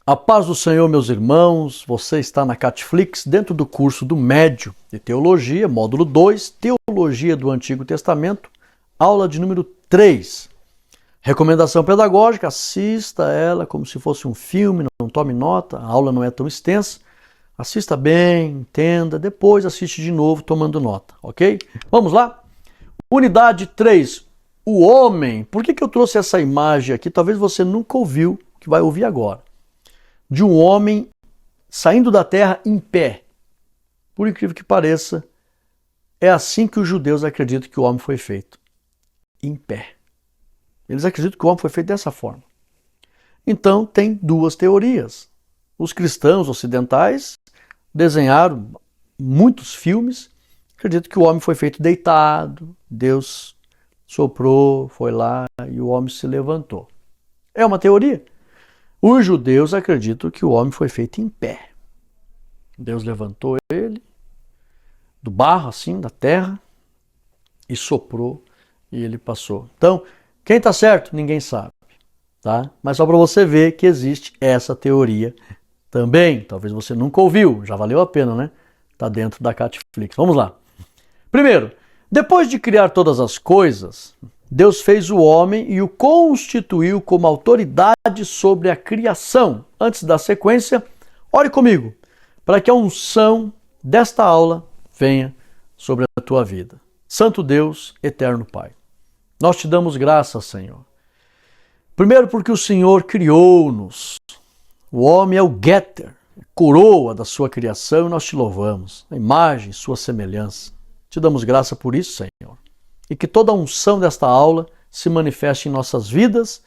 A paz do Senhor, meus irmãos, você está na Catflix, dentro do curso do Médio de Teologia, módulo 2, Teologia do Antigo Testamento, aula de número 3. Recomendação pedagógica, assista ela como se fosse um filme, não tome nota, a aula não é tão extensa. Assista bem, entenda, depois assiste de novo tomando nota, ok? Vamos lá? Unidade 3, o homem. Por que eu trouxe essa imagem aqui? Talvez você nunca ouviu, que vai ouvir agora. De um homem saindo da terra em pé. Por incrível que pareça, é assim que os judeus acreditam que o homem foi feito. Em pé. Eles acreditam que o homem foi feito dessa forma. Então, tem duas teorias. Os cristãos ocidentais desenharam muitos filmes, acreditam que o homem foi feito deitado, Deus soprou, foi lá e o homem se levantou. É uma teoria. Os judeus acreditam que o homem foi feito em pé. Deus levantou ele do barro, assim, da terra, e soprou e ele passou. Então, quem está certo? Ninguém sabe. Tá? Mas só para você ver que existe essa teoria também. Talvez você nunca ouviu, já valeu a pena, né? Está dentro da Catflix. Vamos lá. Primeiro, depois de criar todas as coisas, Deus fez o homem e o constituiu como autoridade sobre a criação. Antes da sequência, ore comigo, para que a unção desta aula venha sobre a tua vida. Santo Deus, eterno Pai, nós te damos graças, Senhor. Primeiro porque o Senhor criou-nos. O homem é o getter, a coroa da sua criação, e nós te louvamos. A imagem, sua semelhança. Te damos graça por isso, Senhor. E que toda a unção desta aula se manifeste em nossas vidas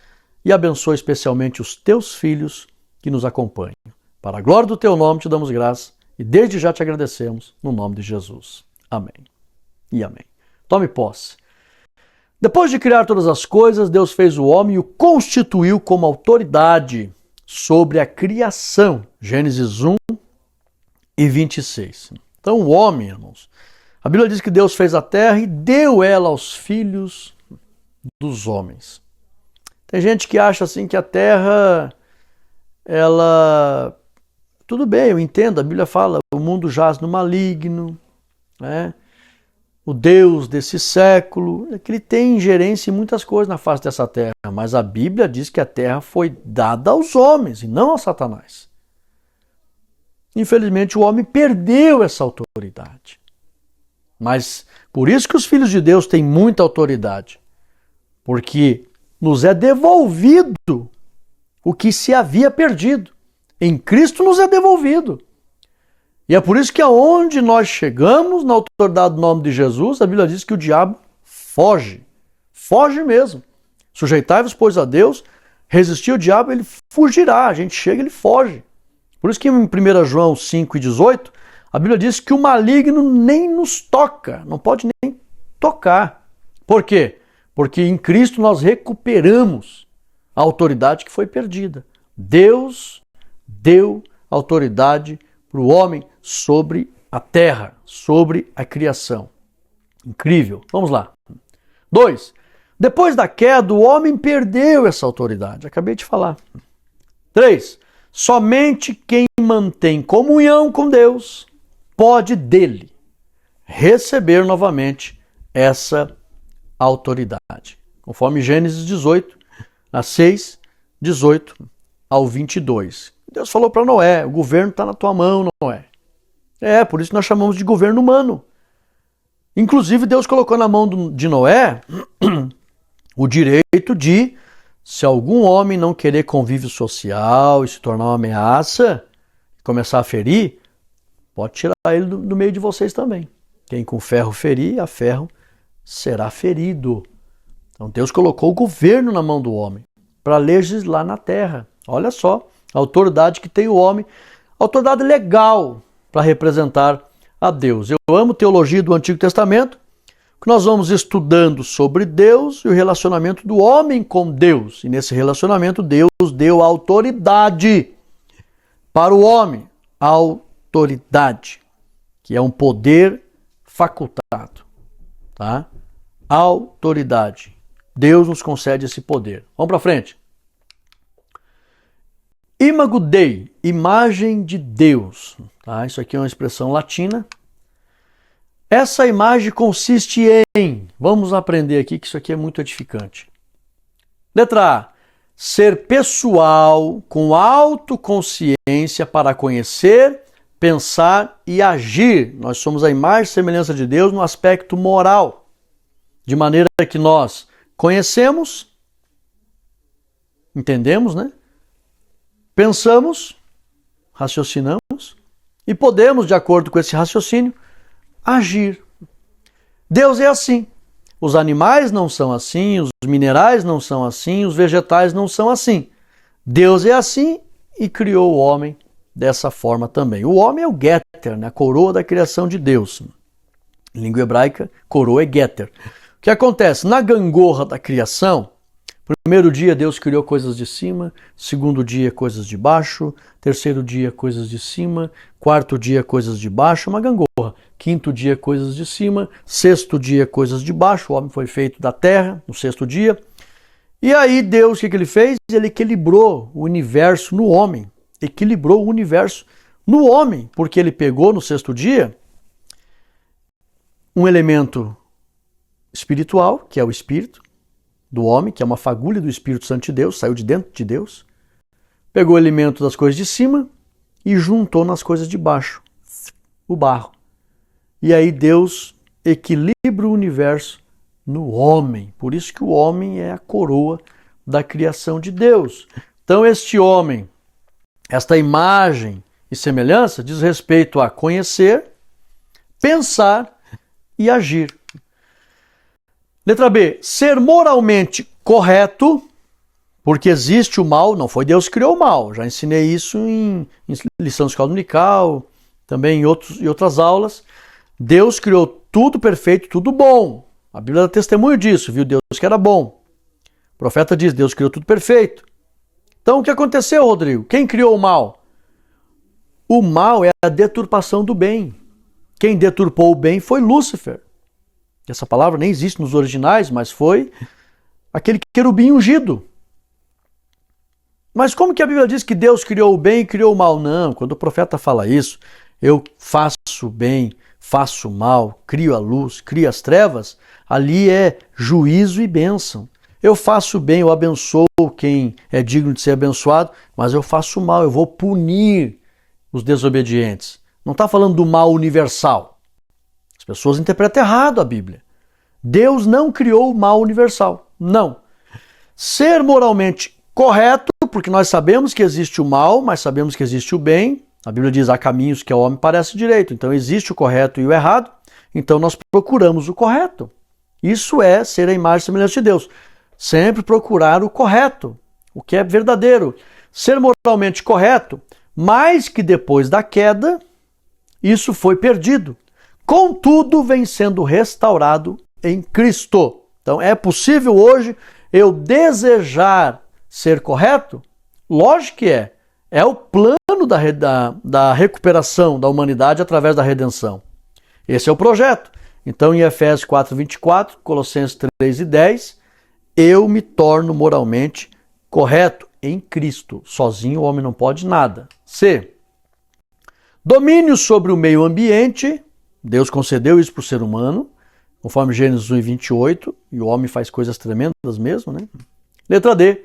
e abençoe especialmente os teus filhos que nos acompanham. Para a glória do teu nome te damos graça e desde já te agradecemos no nome de Jesus. Amém e amém. Tome posse. Depois de criar todas as coisas, Deus fez o homem e o constituiu como autoridade sobre a criação. Gênesis 1 e 26. Então o homem, irmãos, a Bíblia diz que Deus fez a terra e deu ela aos filhos dos homens. Tem gente que acha assim que a terra, ela... Tudo bem, eu entendo, a Bíblia fala, o mundo jaz no maligno, né? O Deus desse século, é que ele tem ingerência em muitas coisas na face dessa terra, mas a Bíblia diz que a terra foi dada aos homens e não a Satanás. Infelizmente o homem perdeu essa autoridade. Mas por isso que os filhos de Deus têm muita autoridade, porque nos é devolvido o que se havia perdido. Em Cristo nos é devolvido. E é por isso que aonde nós chegamos, na autoridade do nome de Jesus, a Bíblia diz que o diabo foge. Foge mesmo. Sujeitai-vos, pois, a Deus, resistir ao diabo, ele fugirá. A gente chega, ele foge. Por isso que em 1 João 5,18, a Bíblia diz que o maligno nem nos toca, não pode nem tocar. Por quê? Porque em Cristo nós recuperamos a autoridade que foi perdida. Deus deu autoridade para o homem sobre a terra, sobre a criação. Incrível. Vamos lá. 2. Depois da queda, o homem perdeu essa autoridade. Acabei de falar. 3. Somente quem mantém comunhão com Deus pode dele receber novamente essa autoridade. Conforme Gênesis 18, a 6, 18 ao 22. Deus falou para Noé, o governo está na tua mão, Noé. Por isso nós chamamos de governo humano. Inclusive Deus colocou na mão de Noé o direito de, se algum homem não querer convívio social e se tornar uma ameaça, começar a ferir, pode tirar ele do meio de vocês também. Quem com ferro ferir, a ferro será ferido. Então Deus colocou o governo na mão do homem para legislar na terra. Olha só, a autoridade que tem o homem, autoridade legal para representar a Deus. Eu amo teologia do Antigo Testamento, que nós vamos estudando sobre Deus e o relacionamento do homem com Deus. E nesse relacionamento Deus deu autoridade para o homem. Autoridade, que é um poder facultado. Tá? Autoridade. Deus nos concede esse poder. Vamos para frente. Imago Dei, imagem de Deus. Tá? Isso aqui é uma expressão latina. Essa imagem consiste em, vamos aprender aqui que isso aqui é muito edificante. Letra A, ser pessoal com autoconsciência para conhecer, pensar e agir. Nós somos a imagem e semelhança de Deus no aspecto moral, de maneira que nós conhecemos, entendemos, né? Pensamos, raciocinamos e podemos, de acordo com esse raciocínio, agir. Deus é assim. Os animais não são assim, os minerais não são assim, os vegetais não são assim. Deus é assim e criou o homem dessa forma também. O homem é o Getter, né? A coroa da criação de Deus. Em língua hebraica, coroa é Getter. O que acontece? Na gangorra da criação, primeiro dia Deus criou coisas de cima, segundo dia coisas de baixo, terceiro dia coisas de cima, quarto dia coisas de baixo, uma gangorra. Quinto dia coisas de cima, sexto dia coisas de baixo, o homem foi feito da terra no sexto dia. E aí Deus, o que ele fez? Ele equilibrou o universo no homem, equilibrou o universo no homem, porque ele pegou no sexto dia um elemento espiritual, que é o espírito do homem, que é uma fagulha do Espírito Santo de Deus, saiu de dentro de Deus, pegou o elemento das coisas de cima e juntou nas coisas de baixo, o barro. E aí Deus equilibra o universo no homem. Por isso que o homem é a coroa da criação de Deus. Então este homem, esta imagem e semelhança diz respeito a conhecer, pensar e agir. Letra B, ser moralmente correto, porque existe o mal, não foi Deus que criou o mal. Já ensinei isso em lição de escola dominical, também em outras aulas. Deus criou tudo perfeito, tudo bom. A Bíblia dá testemunho disso, viu? Deus que era bom. O profeta diz, Deus criou tudo perfeito. Então o que aconteceu, Rodrigo? Quem criou o mal? O mal é a deturpação do bem. Quem deturpou o bem foi Lúcifer. Essa palavra nem existe nos originais, mas foi aquele querubim ungido. Mas como que a Bíblia diz que Deus criou o bem e criou o mal? Não, quando o profeta fala isso, eu faço o bem, faço o mal, crio a luz, crio as trevas, ali é juízo e bênção. Eu faço o bem, eu abençoo quem é digno de ser abençoado, mas eu faço o mal, eu vou punir os desobedientes. Não está falando do mal universal. As pessoas interpretam errado a Bíblia. Deus não criou o mal universal. Não. Ser moralmente correto, porque nós sabemos que existe o mal, mas sabemos que existe o bem. A Bíblia diz, há caminhos que ao homem parece direito. Então existe o correto e o errado. Então nós procuramos o correto. Isso é ser a imagem e semelhança de Deus. Sempre procurar o correto, o que é verdadeiro. Ser moralmente correto, mas que depois da queda, isso foi perdido. Contudo, vem sendo restaurado em Cristo. Então é possível hoje eu desejar ser correto? Lógico que é. É o plano da recuperação da humanidade através da redenção. Esse é o projeto. Então em Efésios 4:24, Colossenses 3:10, eu me torno moralmente correto em Cristo. Sozinho o homem não pode nada. C. Domínio sobre o meio ambiente. Deus concedeu isso para o ser humano, conforme Gênesis 1:28, e o homem faz coisas tremendas mesmo, né? Letra D.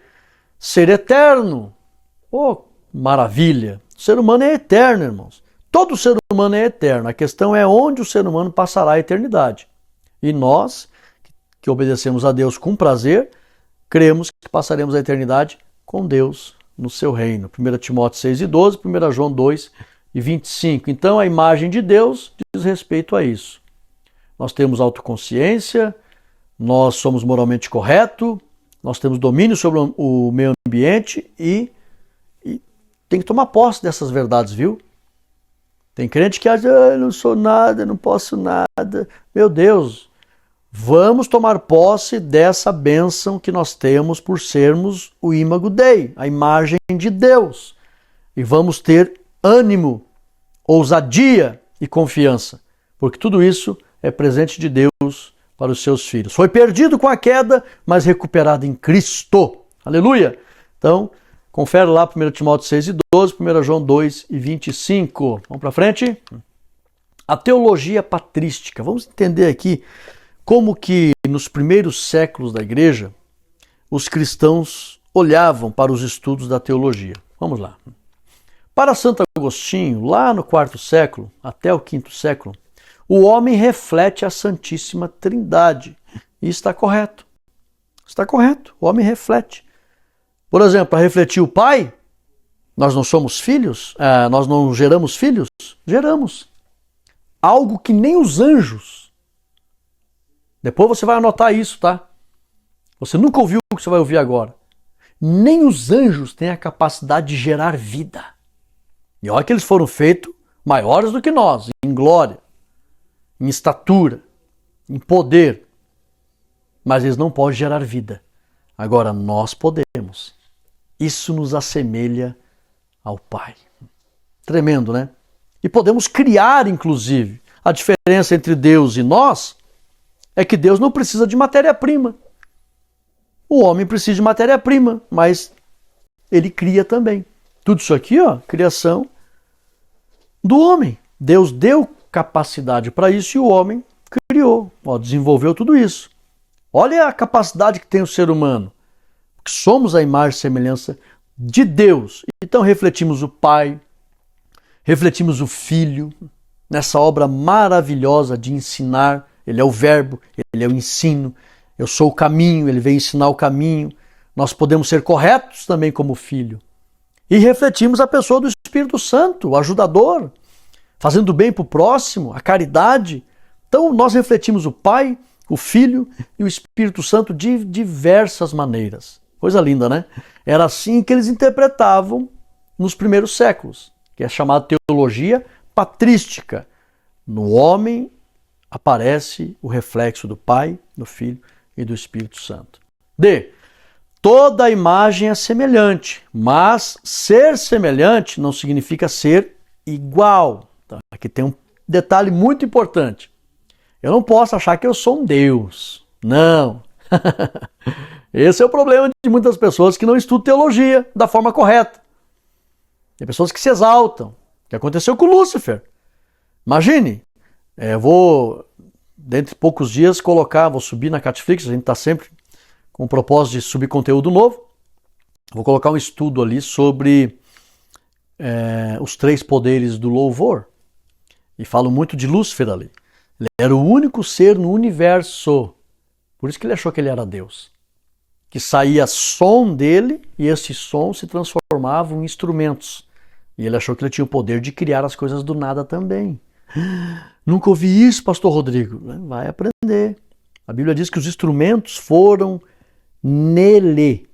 Ser eterno. Oh, maravilha! O ser humano é eterno, irmãos. Todo ser humano é eterno. A questão é onde o ser humano passará a eternidade. E nós, que obedecemos a Deus com prazer, cremos que passaremos a eternidade com Deus no seu reino. 1 Timóteo 6:12, 1 João 2:25. Então a imagem de Deus diz respeito a isso. Nós temos autoconsciência, nós somos moralmente corretos, nós temos domínio sobre o meio ambiente e tem que tomar posse dessas verdades, viu? Tem crente que acha, eu não sou nada, não posso nada. Meu Deus, vamos tomar posse dessa bênção que nós temos por sermos o Imago Dei, a imagem de Deus. E vamos ter ânimo, ousadia e confiança, porque tudo isso é presente de Deus para os seus filhos. Foi perdido com a queda, mas recuperado em Cristo. Aleluia! Então, Confere lá 1 Timóteo 6:12, 1 João 2:25. Vamos para frente? A teologia patrística. Vamos entender aqui como que nos primeiros séculos da igreja os cristãos olhavam para os estudos da teologia. Vamos lá. Para Santo Agostinho, lá no quarto século até o quinto século, o homem reflete a Santíssima Trindade. E está correto. Está correto. O homem reflete. Por exemplo, para refletir o Pai, nós não somos filhos? Nós não geramos filhos? Geramos. Algo que nem os anjos. Depois você vai anotar isso, tá? Você nunca ouviu o que você vai ouvir agora. Nem os anjos têm a capacidade de gerar vida. E olha que eles foram feitos maiores do que nós, em glória, em estatura, em poder. Mas eles não podem gerar vida. Agora nós podemos. Isso nos assemelha ao Pai. Tremendo, né? E podemos criar, inclusive. A diferença entre Deus e nós é que Deus não precisa de matéria-prima. O homem precisa de matéria-prima, mas ele cria também. Tudo isso aqui, ó, criação do homem. Deus deu capacidade para isso e o homem criou, ó, desenvolveu tudo isso. Olha a capacidade que tem o ser humano. Porque somos a imagem e semelhança de Deus. Então refletimos o Pai, refletimos o Filho, nessa obra maravilhosa de ensinar. Ele é o verbo, ele é o ensino. Eu sou o caminho, ele vem ensinar o caminho. Nós podemos ser corretos também como filho. E refletimos a pessoa do Espírito Santo, o ajudador, fazendo bem para o próximo, a caridade. Então nós refletimos o Pai, o Filho e o Espírito Santo de diversas maneiras. Coisa linda, né? Era assim que eles interpretavam nos primeiros séculos, que é chamada teologia patrística. No homem aparece o reflexo do Pai, do Filho e do Espírito Santo. D. Toda imagem é semelhante, mas ser semelhante não significa ser igual. Tá? Aqui tem um detalhe muito importante. Eu não posso achar que eu sou um Deus. Não. Esse é o problema de muitas pessoas que não estudam teologia da forma correta. Tem pessoas que se exaltam. O que aconteceu com Lúcifer? Imagine, eu vou, dentro de poucos dias, vou subir na Catflix, a gente está sempre com o propósito de subir conteúdo novo. Vou colocar um estudo ali sobre os 3 poderes do louvor. E falo muito de Lúcifer ali. Ele era o único ser no universo. Por isso que ele achou que ele era Deus. Que saía som dele e esse som se transformava em instrumentos. E ele achou que ele tinha o poder de criar as coisas do nada também. Nunca ouvi isso, pastor Rodrigo. Vai aprender. A Bíblia diz que os instrumentos foram nele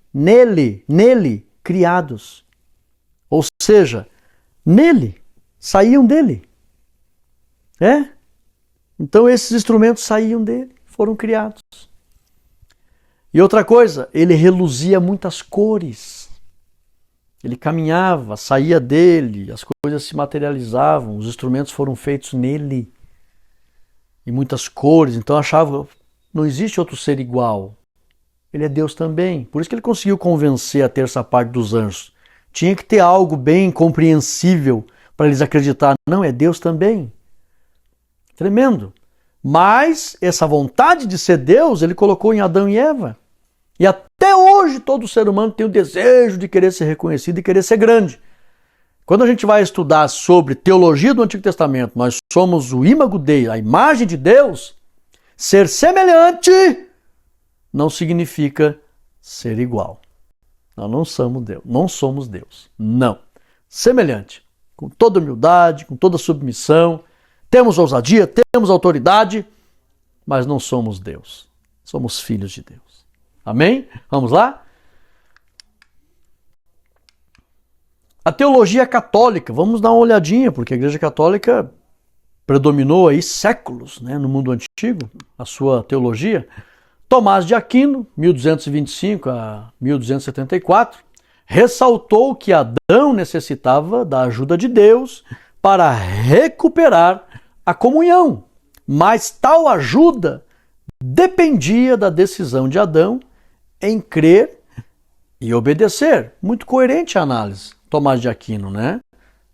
criados. Ou seja, nele, saíam dele. Então esses instrumentos saíam dele, foram criados. E outra coisa, ele reluzia muitas cores. Ele caminhava, saía dele, as coisas se materializavam, os instrumentos foram feitos nele. E muitas cores, então achava, não existe outro ser igual. Ele é Deus também. Por isso que ele conseguiu convencer a terça parte dos anjos. Tinha que ter algo bem compreensível para eles acreditarem. Não, é Deus também. Tremendo. Mas essa vontade de ser Deus, ele colocou em Adão e Eva. E até hoje todo ser humano tem o desejo de querer ser reconhecido e querer ser grande. Quando a gente vai estudar sobre teologia do Antigo Testamento, nós somos o imago Dei, a imagem de Deus. Ser semelhante não significa ser igual. Nós não somos Deus. Não somos Deus. Não. Semelhante. Com toda humildade, com toda submissão. Temos ousadia, temos autoridade, mas não somos Deus. Somos filhos de Deus. Amém? Vamos lá? A teologia católica, vamos dar uma olhadinha, porque a Igreja Católica predominou aí séculos, né, no mundo antigo, a sua teologia. Tomás de Aquino, 1225 a 1274, ressaltou que Adão necessitava da ajuda de Deus para recuperar a comunhão, mas tal ajuda dependia da decisão de Adão em crer e obedecer. Muito coerente a análise. Tomás de Aquino, né?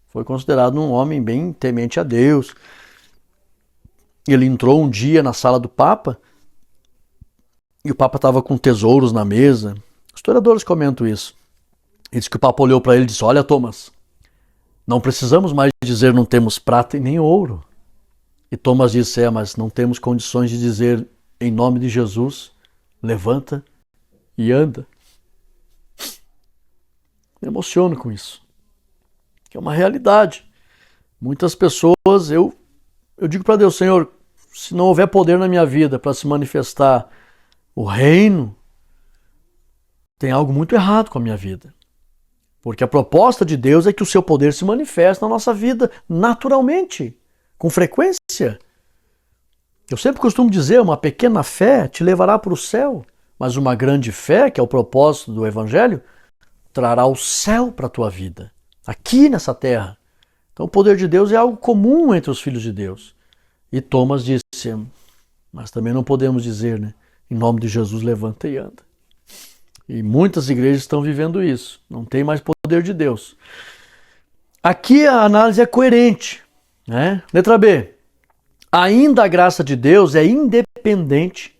Foi considerado um homem bem temente a Deus. Ele entrou um dia na sala do Papa e o Papa estava com tesouros na mesa. Historiadores comentam isso. Ele disse que o Papa olhou para ele e disse: olha, Thomas, não precisamos mais dizer não temos prata e nem ouro. E Thomas disse: mas não temos condições de dizer em nome de Jesus, levanta e anda. Me emociono com isso. Que é uma realidade. Muitas pessoas, eu digo para Deus: Senhor, se não houver poder na minha vida para se manifestar o reino, tem algo muito errado com a minha vida. Porque a proposta de Deus é que o seu poder se manifeste na nossa vida naturalmente, com frequência. Eu sempre costumo dizer, uma pequena fé te levará para o céu, mas uma grande fé, que é o propósito do Evangelho, trará o céu para a tua vida, aqui nessa terra. Então o poder de Deus é algo comum entre os filhos de Deus. E Thomas disse: mas também não podemos dizer, né? Em nome de Jesus, levanta e anda. E muitas igrejas estão vivendo isso. Não tem mais poder de Deus. Aqui a análise é coerente, né? Letra B. Ainda a graça de Deus é independente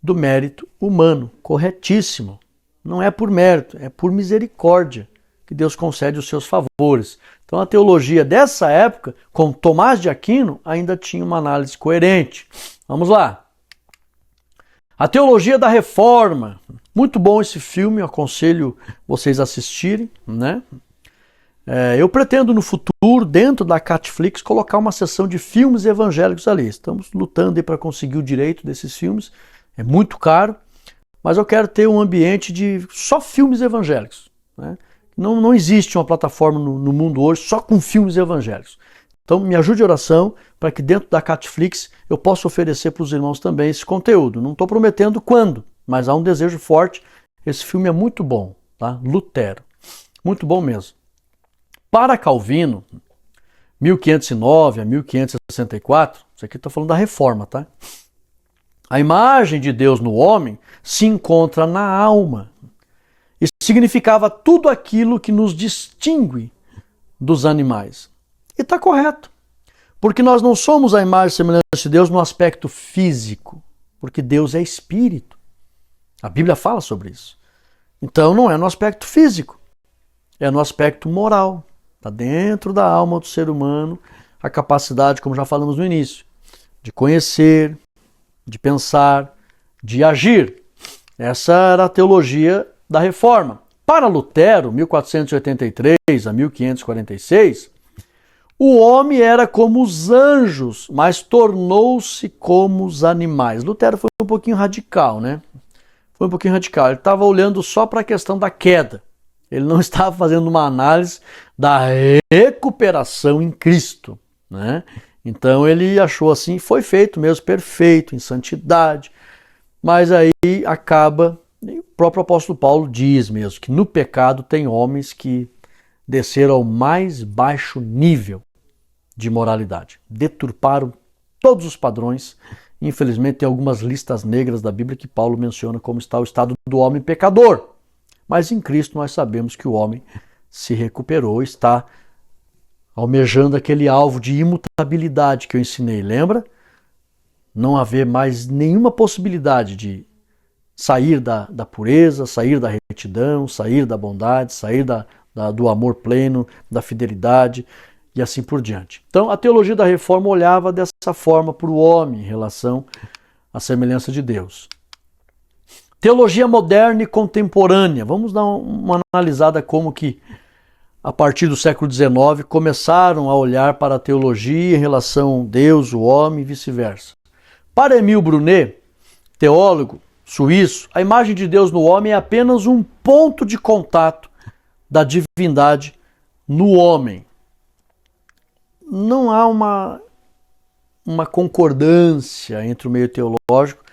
do mérito humano. Corretíssimo. Não é por mérito, é por misericórdia que Deus concede os seus favores. Então a teologia dessa época, com Tomás de Aquino, ainda tinha uma análise coerente. Vamos lá. A teologia da reforma. Muito bom esse filme, eu aconselho vocês a assistirem, né? Eu pretendo no futuro, dentro da Catflix, colocar uma seção de filmes evangélicos ali. Estamos lutando para conseguir o direito desses filmes. É muito caro, mas eu quero ter um ambiente de só filmes evangélicos, né? Não existe uma plataforma no mundo hoje só com filmes evangélicos. Então me ajude em oração para que dentro da Catflix eu possa oferecer para os irmãos também esse conteúdo. Não estou prometendo quando, mas há um desejo forte. Esse filme é muito bom, tá? Lutero. Muito bom mesmo. Para Calvino, 1509 a 1564, isso aqui está falando da reforma, tá? A imagem de Deus no homem se encontra na alma. Isso significava tudo aquilo que nos distingue dos animais. E está correto. Porque nós não somos a imagem e semelhança de Deus no aspecto físico. Porque Deus é espírito. A Bíblia fala sobre isso. Então não é no aspecto físico. É no aspecto moral. Está dentro da alma do ser humano a capacidade, como já falamos no início, de conhecer, de pensar, de agir. Essa era a teologia da reforma. Para Lutero, 1483 a 1546, o homem era como os anjos, mas tornou-se como os animais. Lutero foi um pouquinho radical, né? Foi um pouquinho radical. Ele estava olhando só para a questão da queda. Ele não estava fazendo uma análise da recuperação em Cristo, né? Então ele achou assim, foi feito mesmo perfeito, em santidade, mas aí acaba, e o próprio apóstolo Paulo diz mesmo, que no pecado tem homens que desceram ao mais baixo nível de moralidade, deturparam todos os padrões. Infelizmente tem algumas listas negras da Bíblia que Paulo menciona como está o estado do homem pecador. Mas em Cristo nós sabemos que o homem se recuperou, está almejando aquele alvo de imutabilidade que eu ensinei, lembra? Não haver mais nenhuma possibilidade de sair da pureza, sair da retidão, sair da bondade, sair do amor pleno, da fidelidade e assim por diante. Então a teologia da reforma olhava dessa forma para o homem em relação à semelhança de Deus. Teologia moderna e contemporânea. Vamos dar uma analisada como que, a partir do século XIX, começaram a olhar para a teologia em relação a Deus, o homem e vice-versa. Para Émile Brunet, teólogo suíço, a imagem de Deus no homem é apenas um ponto de contato da divindade no homem. Não há uma concordância entre o meio teológico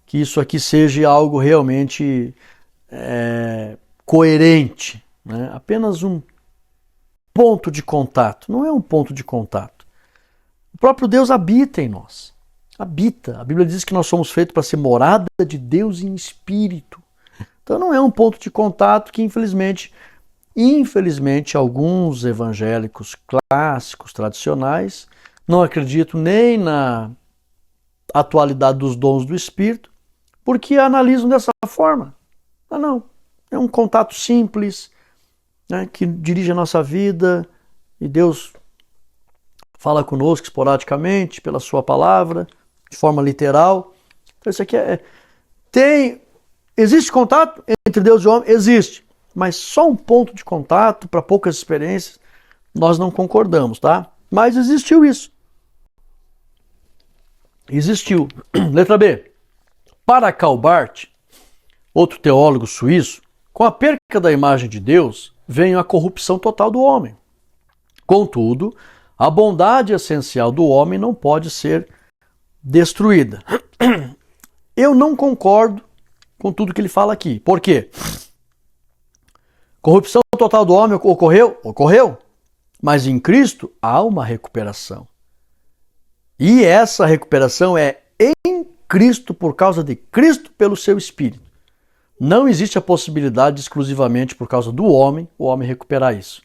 que isso aqui seja algo realmente coerente, né? Apenas um ponto de contato. Não é um ponto de contato. O próprio Deus habita em nós. Habita. A Bíblia diz que nós somos feitos para ser morada de Deus em espírito. Então não é um ponto de contato que infelizmente alguns evangélicos clássicos, tradicionais, não acreditam nem na atualidade dos dons do Espírito, porque analisam dessa forma. Não, é um contato simples, né, que dirige a nossa vida e Deus fala conosco esporadicamente pela sua palavra, de forma literal. Então isso aqui existe contato entre Deus e o homem? Existe, mas só um ponto de contato para poucas experiências, nós não concordamos, tá? Mas existiu isso. Existiu. Letra B. Para Karl Barth, outro teólogo suíço, com a perca da imagem de Deus, vem a corrupção total do homem. Contudo, a bondade essencial do homem não pode ser destruída. Eu não concordo com tudo que ele fala aqui. Por quê? Corrupção total do homem ocorreu? Ocorreu. Mas em Cristo há uma recuperação. E essa recuperação é em Cristo, por causa de Cristo, pelo seu Espírito. Não existe a possibilidade exclusivamente por causa do homem, o homem recuperar isso.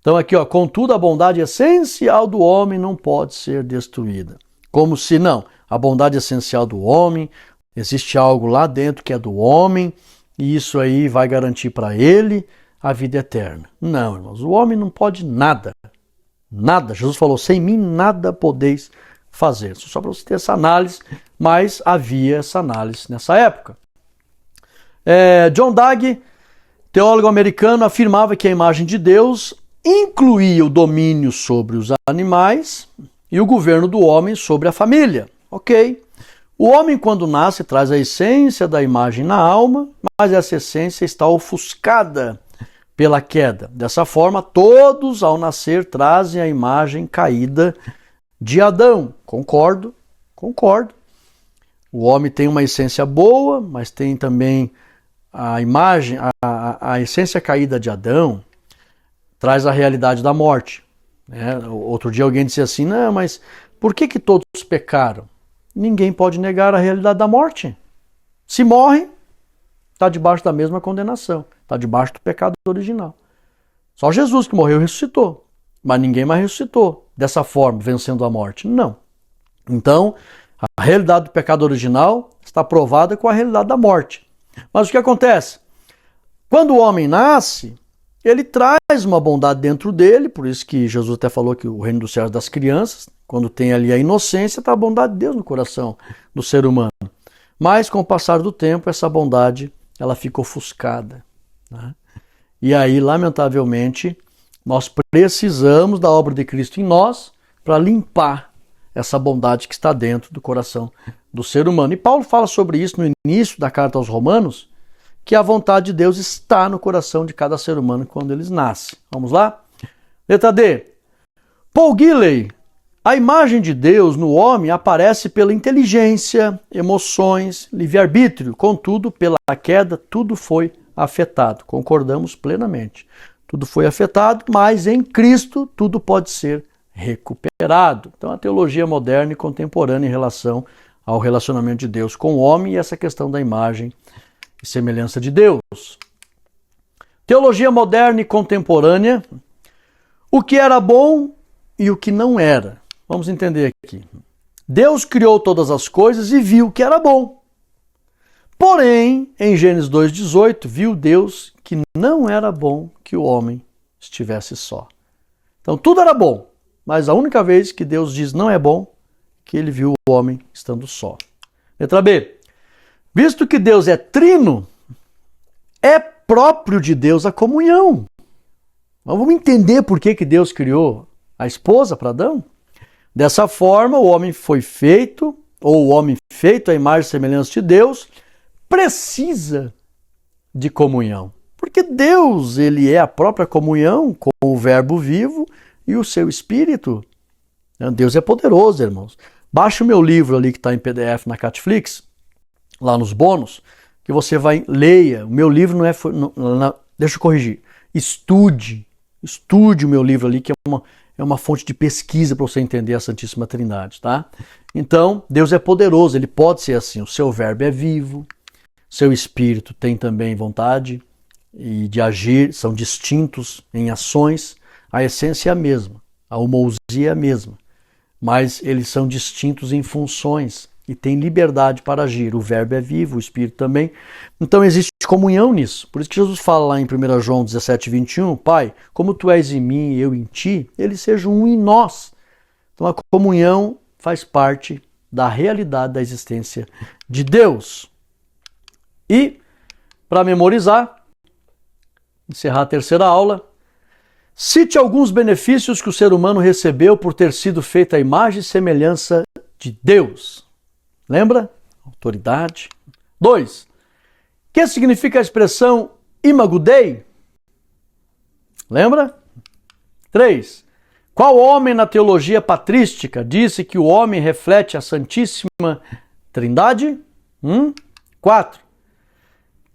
Então aqui, contudo, a bondade essencial do homem não pode ser destruída. Como se não, a bondade essencial do homem, existe algo lá dentro que é do homem, e isso aí vai garantir para ele a vida eterna. Não, irmãos, o homem não pode nada. Nada. Jesus falou, sem mim nada podeis fazer. Só para você ter essa análise, mas havia essa análise nessa época. John Dagg, teólogo americano, afirmava que a imagem de Deus incluía o domínio sobre os animais e o governo do homem sobre a família. Ok. O homem, quando nasce, traz a essência da imagem na alma, mas essa essência está ofuscada pela queda. Dessa forma, todos, ao nascer, trazem a imagem caída de Adão. Concordo. O homem tem uma essência boa, mas tem também a imagem, a essência caída de Adão, traz a realidade da morte. Outro dia alguém disse assim, não, mas por que todos pecaram? Ninguém pode negar a realidade da morte. Se morre, está debaixo da mesma condenação, está debaixo do pecado original. Só Jesus que morreu e ressuscitou, mas ninguém mais ressuscitou dessa forma, vencendo a morte. Não. Então, a realidade do pecado original está provada com a realidade da morte. Mas o que acontece? Quando o homem nasce, ele traz uma bondade dentro dele, por isso que Jesus até falou que o reino dos céus é das crianças, quando tem ali a inocência, está a bondade de Deus no coração do ser humano. Mas com o passar do tempo, essa bondade ela fica ofuscada, né? E aí, lamentavelmente, nós precisamos da obra de Cristo em nós para limpar essa bondade que está dentro do coração do ser humano. E Paulo fala sobre isso no início da carta aos Romanos, que a vontade de Deus está no coração de cada ser humano quando eles nascem. Vamos lá? Letra D. Paul Gilley. A imagem de Deus no homem aparece pela inteligência, emoções, livre-arbítrio. Contudo, pela queda, tudo foi afetado. Concordamos plenamente. Tudo foi afetado, mas em Cristo tudo pode ser recuperado. Então, a teologia moderna e contemporânea em relação ao relacionamento de Deus com o homem e essa questão da imagem e semelhança de Deus. Teologia moderna e contemporânea, o que era bom e o que não era. Vamos entender aqui. Deus criou todas as coisas e viu que era bom. Porém, em Gênesis 2,18, viu Deus que não era bom que o homem estivesse só. Então, tudo era bom, mas a única vez que Deus diz não é bom, que ele viu o homem estando só. Letra B. Visto que Deus é trino, é próprio de Deus a comunhão. Mas vamos entender por que Deus criou a esposa para Adão? Dessa forma, o homem foi feito, ou o homem feito à imagem e semelhança de Deus, precisa de comunhão. Porque Deus, ele é a própria comunhão com o verbo vivo e o seu espírito. Deus é poderoso, irmãos. Baixe o meu livro ali que está em PDF na Catflix, lá nos bônus, que você vai, leia. O meu livro não é... deixa eu corrigir. Estude o meu livro ali, que é uma fonte de pesquisa para você entender a Santíssima Trindade, tá? Então, Deus é poderoso, ele pode ser assim. O seu verbo é vivo, Seu espírito tem também vontade e de agir, são distintos em ações. A essência é a mesma, a homoousia é a mesma, mas eles são distintos em funções e têm liberdade para agir. O verbo é vivo, o espírito também. Então existe comunhão nisso. Por isso que Jesus fala lá em 1 João 17, 21, Pai, como tu és em mim e eu em ti, eles sejam um em nós. Então a comunhão faz parte da realidade da existência de Deus. E, para memorizar, encerrar a terceira aula, cite alguns benefícios que o ser humano recebeu por ter sido feito à imagem e semelhança de Deus. Lembra? Autoridade. 2. O que significa a expressão imago Dei? Lembra? 3. Qual homem na teologia patrística disse que o homem reflete a Santíssima Trindade? 4.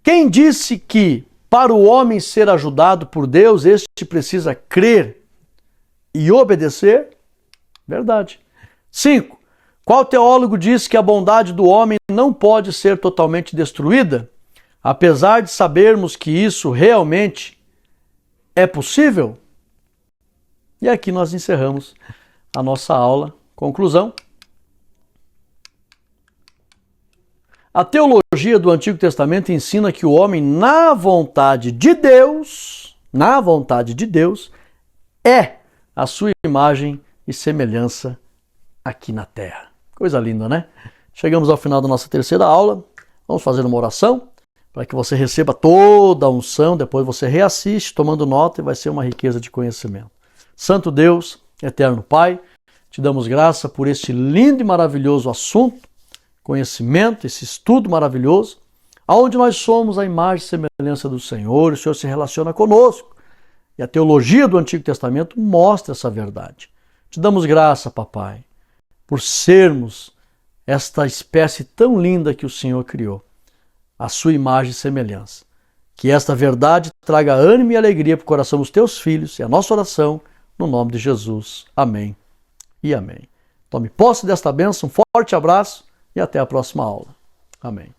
Quem disse que para o homem ser ajudado por Deus, este precisa crer e obedecer? Verdade. 5. Qual teólogo diz que a bondade do homem não pode ser totalmente destruída, apesar de sabermos que isso realmente é possível? E aqui nós encerramos a nossa aula. Conclusão. A teologia do Antigo Testamento ensina que o homem, na vontade de Deus, é a sua imagem e semelhança aqui na Terra. Coisa linda, né? Chegamos ao final da nossa terceira aula. Vamos fazer uma oração para que você receba toda a unção. Depois você reassiste, tomando nota, e vai ser uma riqueza de conhecimento. Santo Deus, eterno Pai, te damos graça por este lindo e maravilhoso assunto, conhecimento, esse estudo maravilhoso, aonde nós somos a imagem e semelhança do Senhor, e o Senhor se relaciona conosco. E a teologia do Antigo Testamento mostra essa verdade. Te damos graça, papai, por sermos esta espécie tão linda que o Senhor criou, a sua imagem e semelhança. Que esta verdade traga ânimo e alegria para o coração dos teus filhos, e a nossa oração, no nome de Jesus. Amém e amém. Tome posse desta bênção, um forte abraço e até a próxima aula. Amém.